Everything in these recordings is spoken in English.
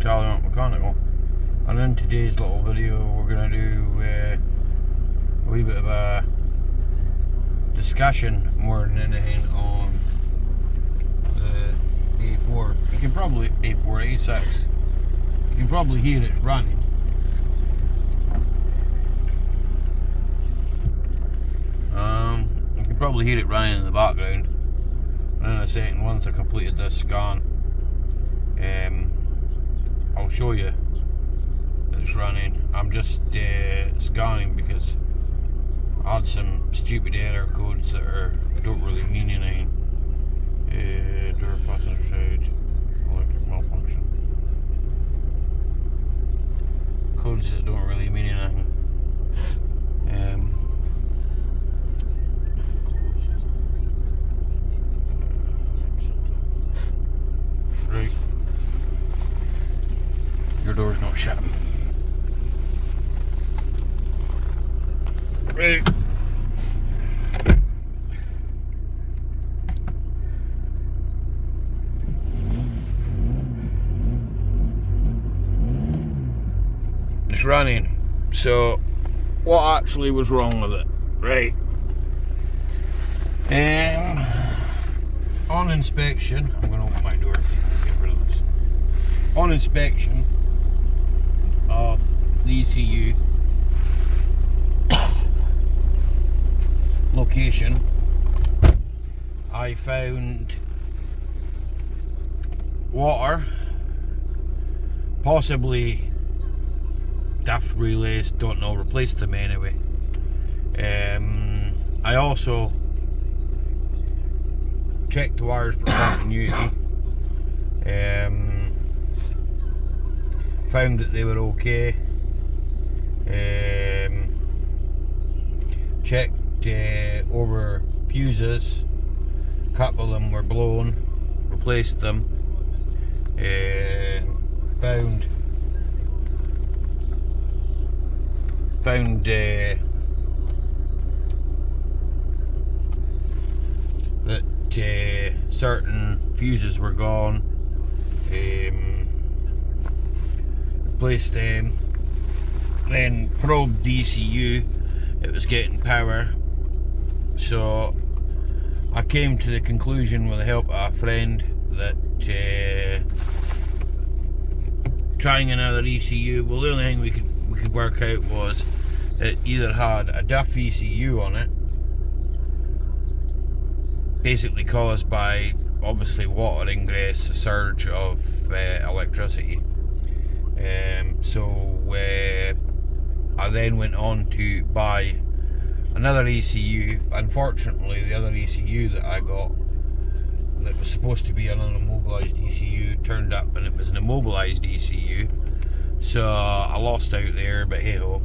Talent Mechanical, and in today's little video we're going to do a wee bit of a discussion more than anything on the A4. You can probably A4 A6. You can probably hear it's running. You can probably hear it running in the background. And in a second, once I completed this scan, I'll show you that it's running. I'm just scanning because I had some stupid error codes that don't really mean anything. Door passenger side, electric malfunction. Codes that don't really mean anything. Right. Your door's not shut. Right. It's running. So, what actually was wrong with it? Right. On inspection, I'm going to open my door to get rid of this. On inspection of the ECU location, I found water, possibly diff relays, don't know, replaced them anyway. I also checked the wires for continuity, found that they were okay. Checked over fuses, a couple of them were blown, replaced them. Found that certain fuses were gone, replaced them, then probed the ECU. It was getting power, so I came to the conclusion with the help of a friend that trying another ECU, well, the only thing we could work out was it either had a diff ECU on it, basically caused by obviously water ingress, a surge of electricity. So I then went on to buy another ECU. Unfortunately, the other ECU that I got, that was supposed to be an unimmobilized ECU, turned up and it was an immobilized ECU. So I lost out there, but hey ho,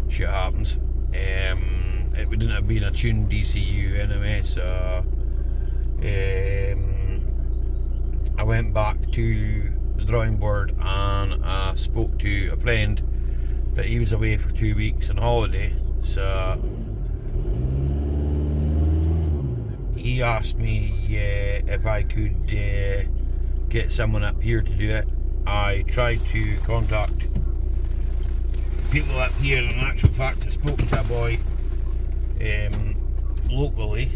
shit happens. It wouldn't have been a tuned ECU anyway, so I went back to the drawing board and I spoke to a friend, but he was away for 2 weeks on holiday, so he asked me if I could get someone up here to do it. I tried to contact people up here, and in actual fact I spoke to a boy locally,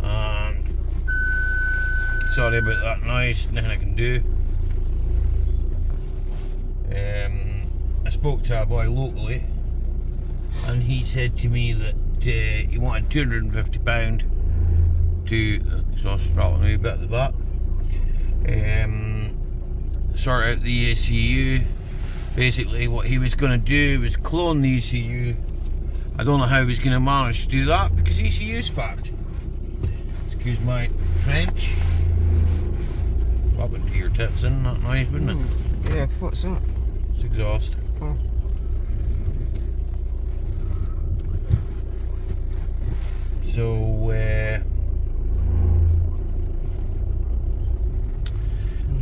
and sorry about that noise, nothing I can do. I spoke to a boy locally and he said to me that he wanted £250 to, exhaust rattling a wee bit at the back, sort out the ECU. Basically what he was going to do was clone the ECU. I don't know how he was going to manage to do that because ECU's fucked. Excuse my French. What would do your tits in that noise, wouldn't it? Yeah, what's that? It's exhaust. Oh. So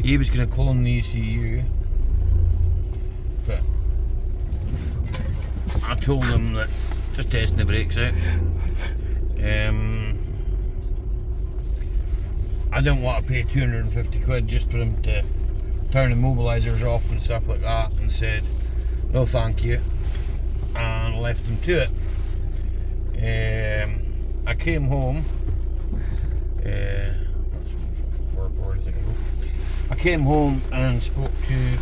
he was going to clone the ECU, but I told him that just testing the brakes out. I don't want to pay 250 quid just for him to turning mobilizers off and stuff like that, and said no thank you, and left them to it. I came home. I came home and spoke to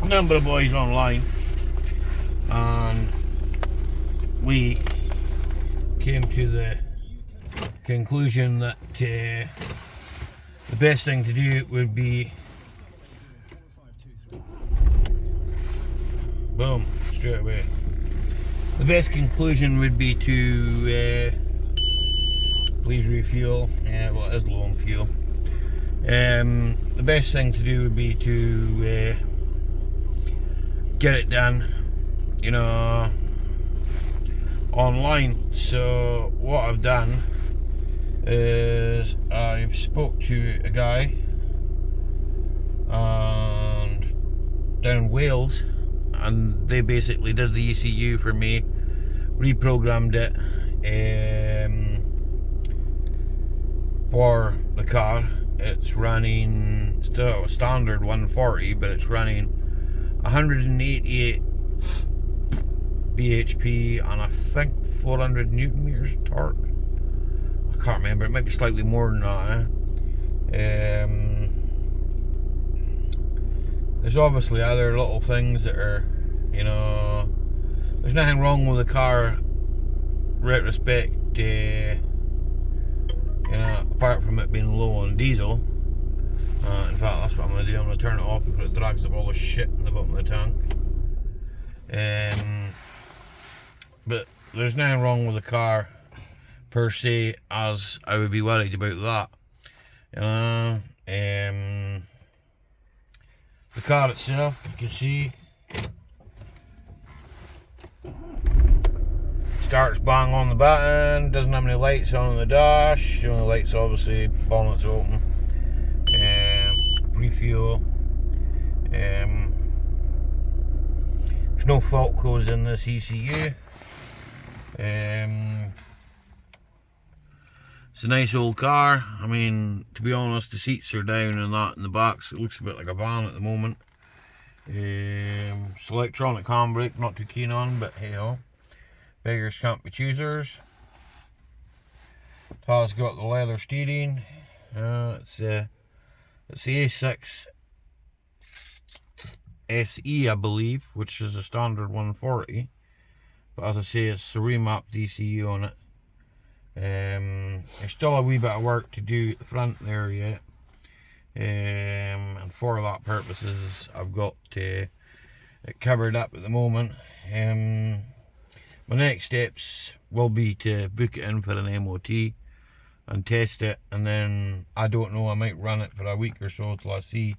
a number of boys online, and we came to the conclusion that the best thing to do would be boom, straight away. The best conclusion would be to please refuel. Yeah, well, it is low on fuel. The best thing to do would be to get it done, you know, online. So what I've done is I've spoke to a guy and down in Wales, and they basically did the ECU for me, reprogrammed it for the car. It's running still standard 140, but it's running 188 bhp and I think 400 newton meters torque. I can't remember, it might be slightly more than that. There's obviously other little things that are, you know, there's nothing wrong with the car retrospect, you know, apart from it being low on diesel. In fact, that's what I'm going to do. I'm going to turn it off before it drags up all the shit in the bottom of the tank. But there's nothing wrong with the car per se, as I would be worried about that. The car itself, you can see, starts bang on the button, doesn't have any lights on the dash. The only lights, obviously, bonnet's open. Refuel. There's no fault codes in this ECU. It's a nice old car. I mean, to be honest, the seats are down and that in the back, so it looks a bit like a van at the moment. It's electronic handbrake, not too keen on, but hey ho, beggars can't be choosers. It has got the leather steering. It's the A6 SE, I believe, which is a standard 140. But as I say, it's a remapped ECU on it. There's still a wee bit of work to do at the front there yet. And for that purposes, I've got it covered up at the moment. My next steps will be to book it in for an MOT and test it, and then I don't know, I might run it for a week or so till I see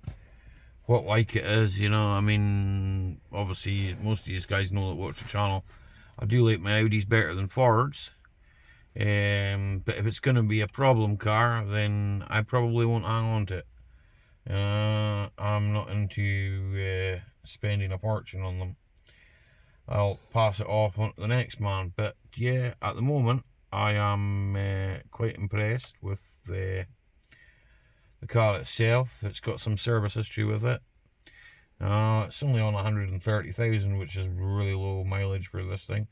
what like it is, you know. I mean, obviously most of these guys know that watch the channel, I do like my Audis better than Fords, but if it's going to be a problem car, then I probably won't hang on to it. I'm not into spending a fortune on them. I'll pass it off on to the next man. But yeah, at the moment I am quite impressed with the car itself. It's got some service history with it. It's only on 130,000, which is really low mileage for this thing.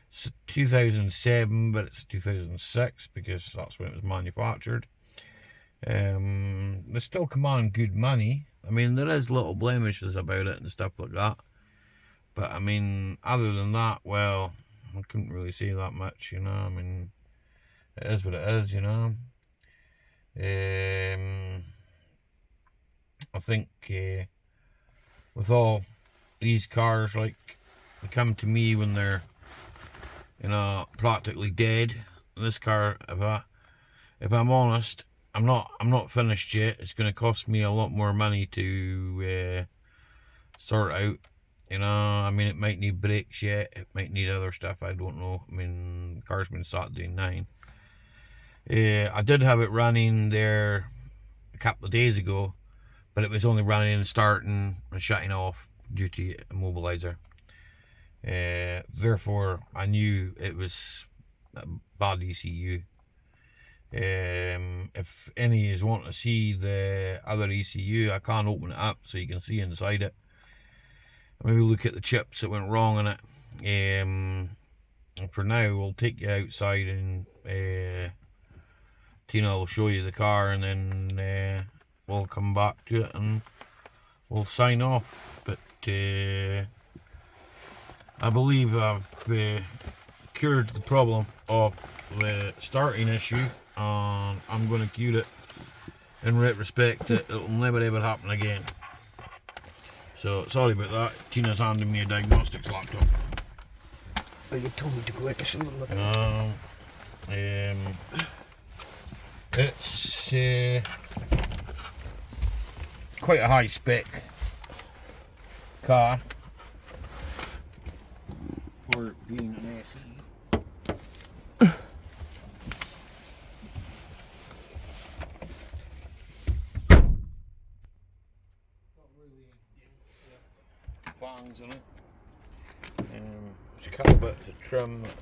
It's 2007, but it's 2006 because that's when it was manufactured. They still command good money. I mean, there is little blemishes about it and stuff like that, but I mean, other than that, well, I couldn't really say that much, you know. I mean, it is what it is, you know. I think with all these cars, like, they come to me when they're, you know, practically dead. This car, if I'm honest, I'm not finished yet. It's going to cost me a lot more money to sort out. You know, I mean, it might need brakes yet. It might need other stuff. I don't know. I mean, the car's been sat doing 9. I did have it running there a couple of days ago, but it was only running and starting and shutting off due to immobilizer. Therefore, I knew it was a bad ECU. If any is wanting to see the other ECU, I can't open it up so you can see inside it. Maybe look at the chips that went wrong in it. And for now, we'll take you outside and Tina will show you the car, and then we'll come back to it and we'll sign off. But I believe I've cured the problem of the starting issue, and I'm going to cure it in retrospect that it'll never ever happen again. So sorry about that. Tina's handing me a diagnostics laptop. Oh, you told me to go into some look. It's quite a high spec car for being an SE. Bangs on it. There's a couple bits of trim that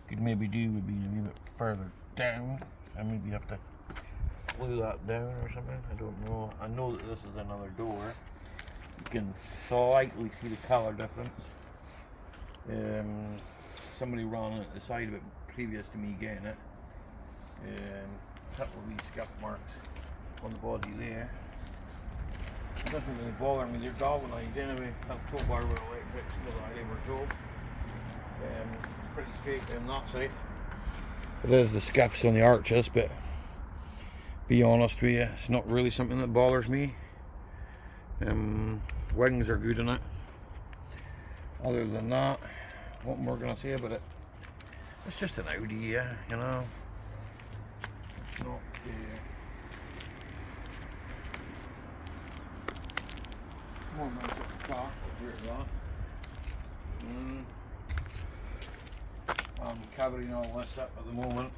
could maybe do with being a wee bit further down. I maybe have to glue that down or something. I don't know. I know that this is another door. You can slightly see the colour difference. Somebody ran at the side of it previous to me getting it. A couple of these scuff marks on the body there. It doesn't really bother me, they're galvanised anyway. That's tow bar with electric, so that I ever told. Pretty straight on that side. It is the scuffs on the arches, but be honest with you, it's not really something that bothers me. Wings are good in it. Other than that, what more can I say about it? It's just an Audi, yeah, you know. It's not more nice of a car, I'm covering all this up at the moment.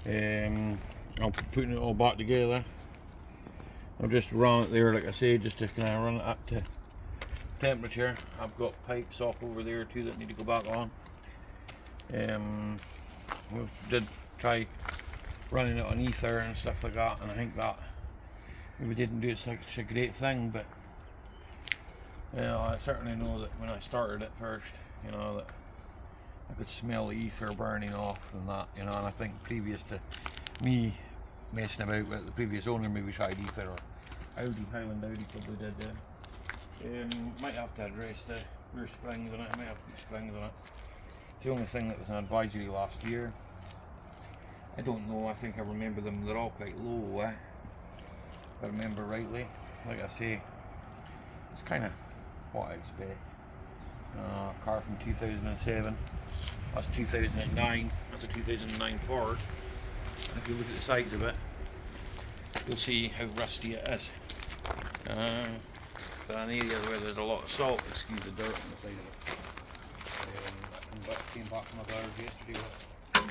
I'm putting it all back together. I've just run it there, like I say, just to kind of run it up to temperature. I've got pipes off over there too that need to go back on. We did try running it on ether and stuff like that, and I think that maybe didn't do it such a great thing, but you know, I certainly know that when I started it first, you know, that I could smell the ether burning off and that, you know, and I think previous to me messing about with the previous owner, maybe tried ether, or Highland Audi probably did. Might have to address the rear springs on it. I might have to put springs on it. It's the only thing that was an advisory last year. I don't know, I think I remember them, they're all quite low, if I remember rightly. Like I say, it's kind of what I expect. Car from 2007, that's 2009, that's a 2009 Ford. And if you look at the sides of it, you'll see how rusty it is. But an area where there's a lot of salt, excuse the dirt on the side of it. I came back from my garage yesterday with it. And,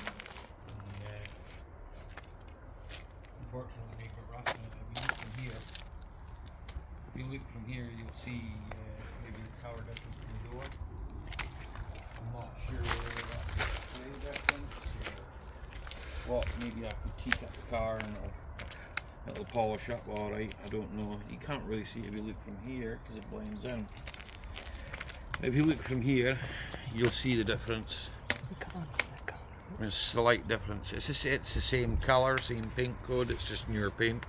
unfortunately, it got rust in it. If you look from here, you'll see maybe the tower difference in the door. I'm not sure where that display difference. What, maybe I could teak up the car and it'll polish up alright, I don't know. You can't really see if you look from here because it blends in. If you look from here, you'll see the difference. There's a slight difference. It's the same colour, same paint code, it's just newer paint.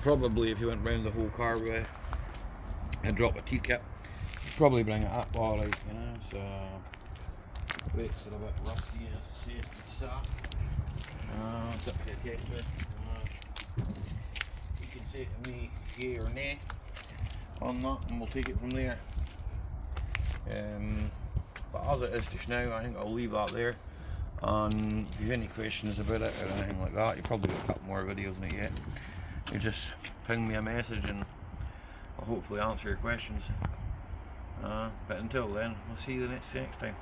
Probably if you went round the whole car with and drop a teacup, you'd probably bring it up alright, you know. So brakes are a bit rusty, as I say, it's soft. It's up to your test with. You can say to me yay or nay on that, and we'll take it from there. But as it is just now, I think I'll leave that there. And if you have any questions about it or anything like that, you've probably got a couple more videos on it yet. You just ping me a message and I'll hopefully answer your questions. But until then, we'll see you next time.